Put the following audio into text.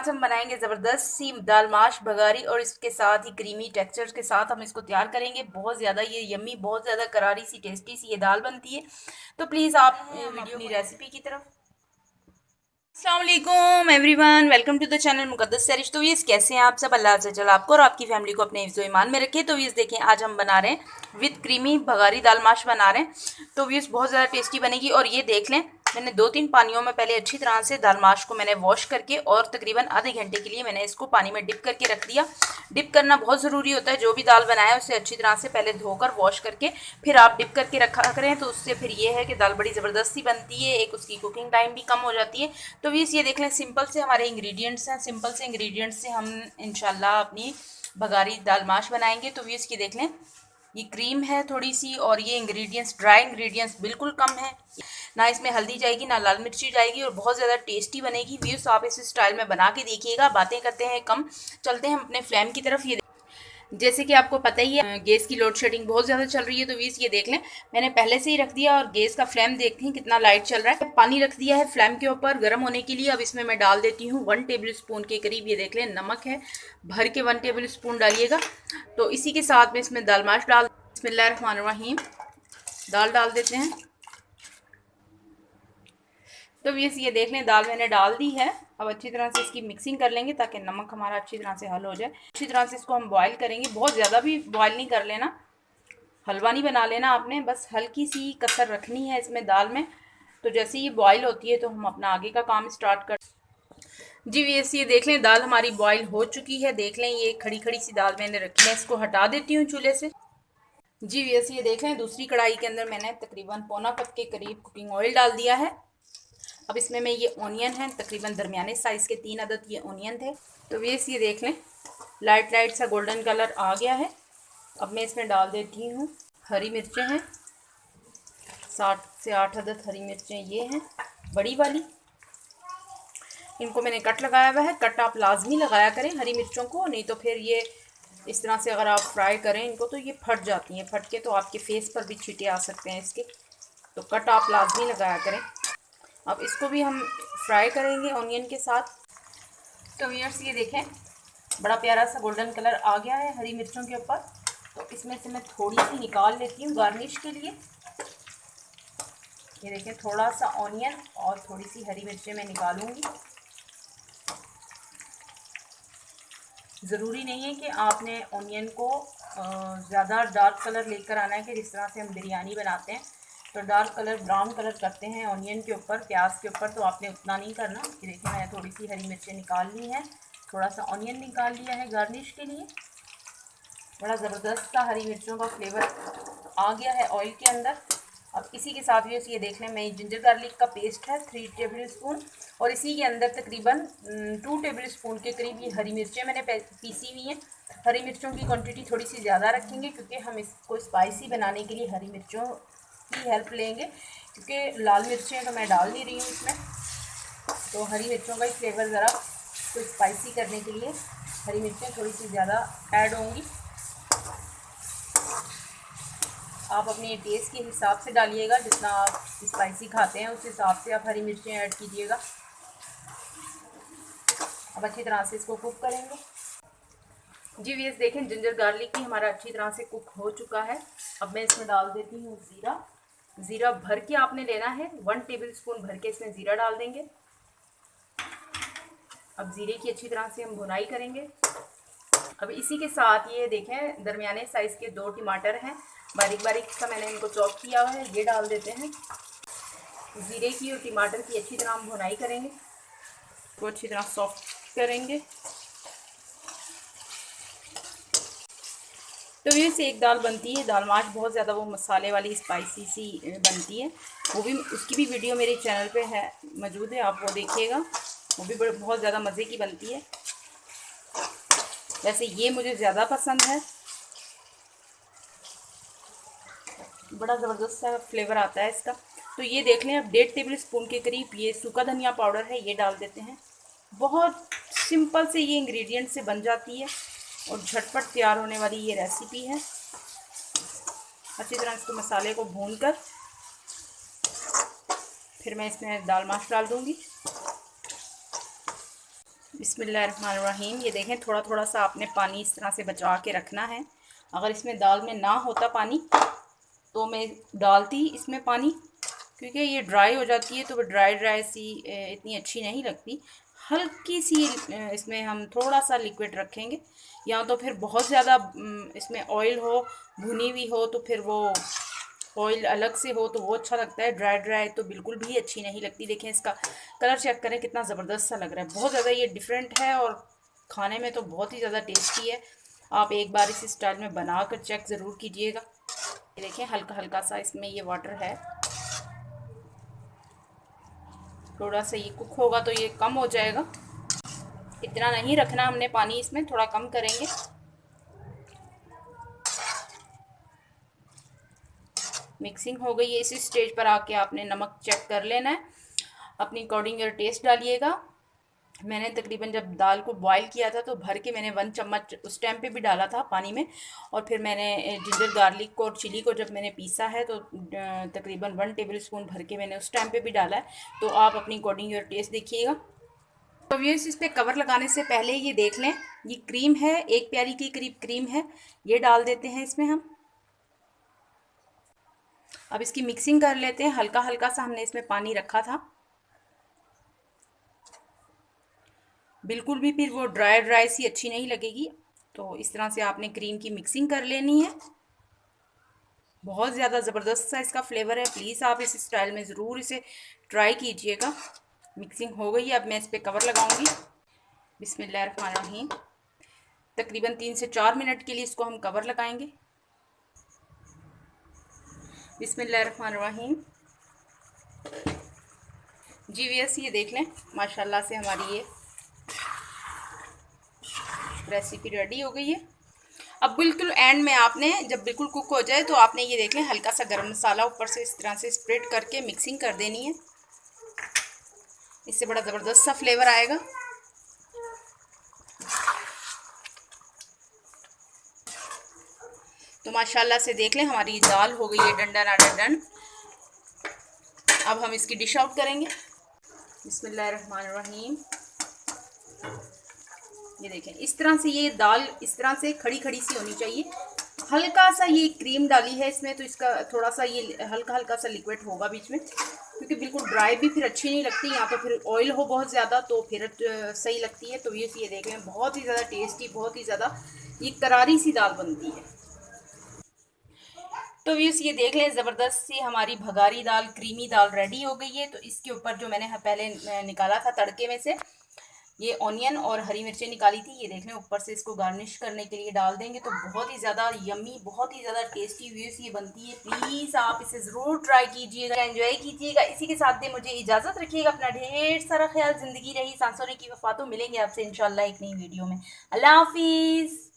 आज हम बनाएंगे ज़बरदस्त सी दाल माश बघारी और इसके साथ ही क्रीमी टेक्सचर के साथ हम इसको तैयार करेंगे। बहुत ज़्यादा ये यम्मी, बहुत ज़्यादा करारी सी टेस्टी सी ये दाल बनती है। तो प्लीज़ आप अपनी रेसिपी की तरफ। अस्सलाम वालेकुम everyone, welcome to the channel Muqaddas Sarish. तो ये कैसे हैं आप सब? अल्लाह से चल आपको और आपकी फैमिली को अपने हिफ्ज़ ईमान में रखे। तो ये देखें, आज हम बना रहे हैं विद क्रीमी बघारी दाल माश बना रहे हैं। तो ये बहुत ज़्यादा टेस्टी बनेगी। और ये देख लें, मैंने 2-3 पानियों में पहले अच्छी तरह से दाल माश को मैंने वॉश करके और तकरीबन आधे घंटे के लिए मैंने इसको पानी में डिप करके रख दिया। डिप करना बहुत ज़रूरी होता है। जो भी दाल बनाए उसे अच्छी तरह से पहले धोकर वॉश करके फिर आप डिप करके रखा करें, तो उससे फिर ये है कि दाल बड़ी ज़बरदस्ती बनती है। एक उसकी कुकिंग टाइम भी कम हो जाती है। तो वीस ये देख लें, सिंपल से हमारे इंग्रेडिएंट्स हैं। सिंपल से इंग्रेडिएंट्स से हम इंशाल्लाह अपनी बघारी दाल माश बनाएंगे। तो वीस की देख लें, ये क्रीम है थोड़ी सी और ये इंग्रेडिएंट्स ड्राई इंग्रेडिएंट्स बिल्कुल कम है। ना इसमें हल्दी जाएगी ना लाल मिर्ची जाएगी और बहुत ज़्यादा टेस्टी बनेगी। व्यूज़ आप इस स्टाइल में बना के देखिएगा। बातें करते हैं कम, चलते हैं अपने फ्लेम की तरफ। ये जैसे कि आपको पता ही है, गैस की लोड शेडिंग बहुत ज़्यादा चल रही है। तो व्यूज़ ये देख लें, मैंने पहले से ही रख दिया और गैस का फ्लेम देखते हैं कितना लाइट चल रहा है। पानी रख दिया है फ्लेम के ऊपर गर्म होने के लिए। अब इसमें मैं डाल देती हूँ 1 टेबल स्पून के करीब, ये देख लें नमक है, भर के 1 टेबल स्पून डालिएगा। तो इसी के साथ में इसमें दाल माश डाल, बिस्मिल्लाहिर्रहमानिर्रहीम, दाल डाल देते हैं। तो ये देख लें, दाल मैंने डाल दी है। अब अच्छी तरह से इसकी मिक्सिंग कर लेंगे ताकि नमक हमारा अच्छी तरह से हल हो जाए। अच्छी तरह से इसको हम बॉईल करेंगे। बहुत ज़्यादा भी बॉईल नहीं कर लेना, हलवा नहीं बना लेना आपने, बस हल्की सी कसर रखनी है इसमें दाल में। तो जैसे ये बॉईल होती है तो हम अपना आगे का काम स्टार्ट कर। जी ये देख लें, दाल हमारी बॉईल हो चुकी है। देख लें, ये खड़ी खड़ी सी दाल मैंने रखी है, इसको हटा देती हूँ चूल्हे से। जी ये देख लें, दूसरी कढ़ाई के अंदर मैंने तकरीबन पौना कप के करीब कुकिंग ऑयल डाल दिया है। अब इसमें मैं ये ओनियन है, तकरीबन दरमियाने साइज़ के 3 अदद ये ओनियन थे। तो ये देख लें, लाइट लाइट सा गोल्डन कलर आ गया है। अब मैं इसमें डाल देती हूँ हरी मिर्चें हैं, 7 से 8 अदद हरी मिर्चें ये हैं, बड़ी वाली। इनको मैंने कट लगाया हुआ है। कट आप लाजमी लगाया करें हरी मिर्चों को, नहीं तो फिर ये इस तरह से अगर आप फ्राई करें इनको तो ये फट जाती हैं। फट के तो आपके फेस पर भी छींटे आ सकते हैं इसके, तो कट आप लाजमी लगाया करें। अब इसको भी हम फ्राई करेंगे ऑनियन के साथ। तो व्यूअर्स ये देखें, बड़ा प्यारा सा गोल्डन कलर आ गया है हरी मिर्चों के ऊपर। तो इसमें से मैं थोड़ी सी निकाल लेती हूँ गार्निश के लिए। ये देखें, थोड़ा सा ऑनियन और थोड़ी सी हरी मिर्चें मैं निकालूंगी। ज़रूरी नहीं है कि आपने ऑनियन को ज़्यादा डार्क कलर लेकर आना है कि जिस तरह से हम बिरयानी बनाते हैं तो डार्क कलर ब्राउन कलर करते हैं ऑनियन के ऊपर, प्याज के ऊपर। तो आपने उतना नहीं करना। ये देखिए, मैंने थोड़ी सी हरी मिर्चें निकाल ली हैं, थोड़ा सा ऑनियन निकाल लिया है गार्निश के लिए। बड़ा ज़बरदस्त सा हरी मिर्चों का फ्लेवर आ गया है ऑयल के अंदर। अब इसी के साथ भी ये देख लें, मैं जिंजर गार्लिक का पेस्ट है 3 टेबल स्पून, और इसी के अंदर तकरीबन 2 टेबल स्पून के करीब ये हरी मिर्चें मैंने पीसी हुई हैं। हरी मिर्चों की क्वांटिटी थोड़ी सी ज़्यादा रखेंगे क्योंकि हम इसको स्पाइसी बनाने के लिए हरी मिर्चों की हेल्प लेंगे, क्योंकि लाल मिर्चें तो मैं डाल नहीं रही हूँ इसमें। तो हरी मिर्चों का ही फ्लेवर ज़रा तो स्पाइसी करने के लिए हरी मिर्चें थोड़ी सी ज़्यादा ऐड होंगी। आप अपने टेस्ट के हिसाब से डालिएगा, जितना आप स्पाइसी खाते हैं उस हिसाब से आप हरी मिर्चें ऐड कीजिएगा। अब अच्छी तरह से इसको कुक करेंगे। जी व्यूअर्स देखें, जिंजर गार्लिक भी हमारा अच्छी तरह से कुक हो चुका है। अब मैं इसमें डाल देती हूँ ज़ीरा। ज़ीरा भर के आपने लेना है, 1 टेबल स्पून भर के इसमें ज़ीरा डाल देंगे। अब ज़ीरे की अच्छी तरह से हम भुनाई करेंगे। अब इसी के साथ ये देखें, दरमियाने साइज़ के 2 टमाटर हैं, बारीक बारीक सा मैंने इनको चॉप किया हुआ है, ये डाल देते हैं। ज़ीरे की और टमाटर की अच्छी तरह हम भुनाई करेंगे, इसको अच्छी तरह सॉफ्ट करेंगे। तो ये से एक दाल बनती है दाल माश, बहुत ज़्यादा वो मसाले वाली स्पाइसी सी बनती है। वो भी, उसकी भी वीडियो मेरे चैनल पे है मौजूद है, आप वो देखिएगा। वो भी बहुत ज़्यादा मज़े की बनती है। वैसे ये मुझे ज़्यादा पसंद है, बड़ा ज़बरदस्त सा फ्लेवर आता है इसका। तो ये देख लें, अब 1.5 टेबल स्पून के करीब ये सूखा धनिया पाउडर है, ये डाल देते हैं। बहुत सिंपल से ये इंग्रेडिएंट से बन जाती है और झटपट तैयार होने वाली ये रेसिपी है। अच्छी तरह इसको मसाले को भूनकर फिर मैं इसमें दाल माश डाल दूँगी। बिस्मिल्लाहिर्रहमानिर्रहीम। ये देखें, थोड़ा थोड़ा सा आपने पानी इस तरह से बचा के रखना है। अगर इसमें दाल में ना होता पानी तो मैं डालती इसमें पानी, क्योंकि ये ड्राई हो जाती है तो वो ड्राई ड्राई सी इतनी अच्छी नहीं लगती। हल्की सी इसमें हम थोड़ा सा लिक्विड रखेंगे, या तो फिर बहुत ज़्यादा इसमें ऑयल हो, भुनी हुई हो, तो फिर वो ऑयल अलग से हो तो वो अच्छा लगता है। ड्राई ड्राई तो बिल्कुल भी अच्छी नहीं लगती। देखें, इसका कलर चेक करें कितना ज़बरदस्त सा लग रहा है। बहुत ज़्यादा ये डिफरेंट है और खाने में तो बहुत ही ज़्यादा टेस्टी है। आप एक बार इस स्टाइल में बना कर चेक ज़रूर कीजिएगा। ये देखें, हल्का हल्का सा इसमें ये वाटर है। थोड़ा सा ये कुक होगा तो ये कम हो जाएगा। इतना नहीं रखना हमने पानी, इसमें थोड़ा कम करेंगे। मिक्सिंग हो गई है। इसी स्टेज पर आके आपने नमक चेक कर लेना है, अपनी अकॉर्डिंग और टेस्ट डालिएगा। मैंने तकरीबन जब दाल को बॉईल किया था तो भर के मैंने 1 चम्मच उस टाइम पे भी डाला था पानी में, और फिर मैंने जिंजर गार्लिक को और चिली को जब मैंने पीसा है तो तकरीबन 1 टेबल स्पून भर के मैंने उस टाइम पे भी डाला है। तो आप अपनी अकॉर्डिंग और टेस्ट देखिएगा। तो व्यूअर्स, इस पर कवर लगाने से पहले ये देख लें, ये क्रीम है, 1 प्याली के करीब क्रीम है, ये डाल देते हैं इसमें हम। अब इसकी मिक्सिंग कर लेते हैं। हल्का हल्का सा हमने इसमें पानी रखा था, बिल्कुल भी फिर वो ड्राई ड्राई सी अच्छी नहीं लगेगी। तो इस तरह से आपने क्रीम की मिक्सिंग कर लेनी है। बहुत ज़्यादा ज़बरदस्त सा इसका फ्लेवर है। प्लीज़ आप इस स्टाइल में ज़रूर इसे ट्राई कीजिएगा। मिक्सिंग हो गई है, अब मैं इस पर कवर लगाऊंगी। बिस्मिल्लाहिर्रहमानिर्रहीम। तकरीबन 3 से 4 मिनट के लिए इसको हम कवर लगाएंगे। बिस्मिल्लाहिर्रहमानिर्रहीम। जी व्यूअर्स, ये देख लें, माशाल्लाह से हमारी ये रेसिपी रेडी हो गई है। अब बिल्कुल एंड में आपने जब बिल्कुल कुक हो जाए तो आपने ये देख लें, हल्का सा गरम मसाला ऊपर से इस तरह से स्प्रेड करके मिक्सिंग कर देनी है। इससे बड़ा ज़बरदस्त सा फ्लेवर आएगा। तो माशाल्लाह से देख लें, हमारी दाल हो गई है डंडा ना डन। अब हम इसकी डिश आउट करेंगे। बिस्मिल्लाहिर्रहमानिर्रहीम। ये देखें, इस तरह से ये दाल इस तरह से खड़ी खड़ी सी होनी चाहिए। हल्का सा ये क्रीम डाली है इसमें, तो इसका थोड़ा सा ये हल्का हल्का सा लिक्विड होगा बीच में, क्योंकि बिल्कुल ड्राई भी फिर अच्छी नहीं लगती। यहाँ पे फिर ऑयल हो बहुत ज़्यादा तो फिर सही लगती है। तो ये देख लें, बहुत ही ज़्यादा टेस्टी, बहुत ही ज़्यादा ये करारी सी दाल बनती है। तो व्यूस, ये देख लें, ज़बरदस्त सी हमारी भगारी दाल, क्रीमी दाल रेडी हो गई है। तो इसके ऊपर जो मैंने पहले निकाला था तड़के में से, ये ऑनियन और हरी मिर्चें निकाली थी, ये देख लें, ऊपर से इसको गार्निश करने के लिए डाल देंगे तो बहुत ही ज़्यादा यम्मी, बहुत ही ज़्यादा टेस्टी व्यूस ये बनती है। प्लीज़ आप इसे ज़रूर ट्राई कीजिएगा, एंजॉय कीजिएगा। इसी के साथ दे मुझे इजाज़त रखिएगा। अपना ढेर सारा ख्याल। ज़िंदगी रही सांसों की वफा। तो मिलेंगे आपसे इंशाल्लाह एक नई वीडियो में। अल्लाह हाफिज़।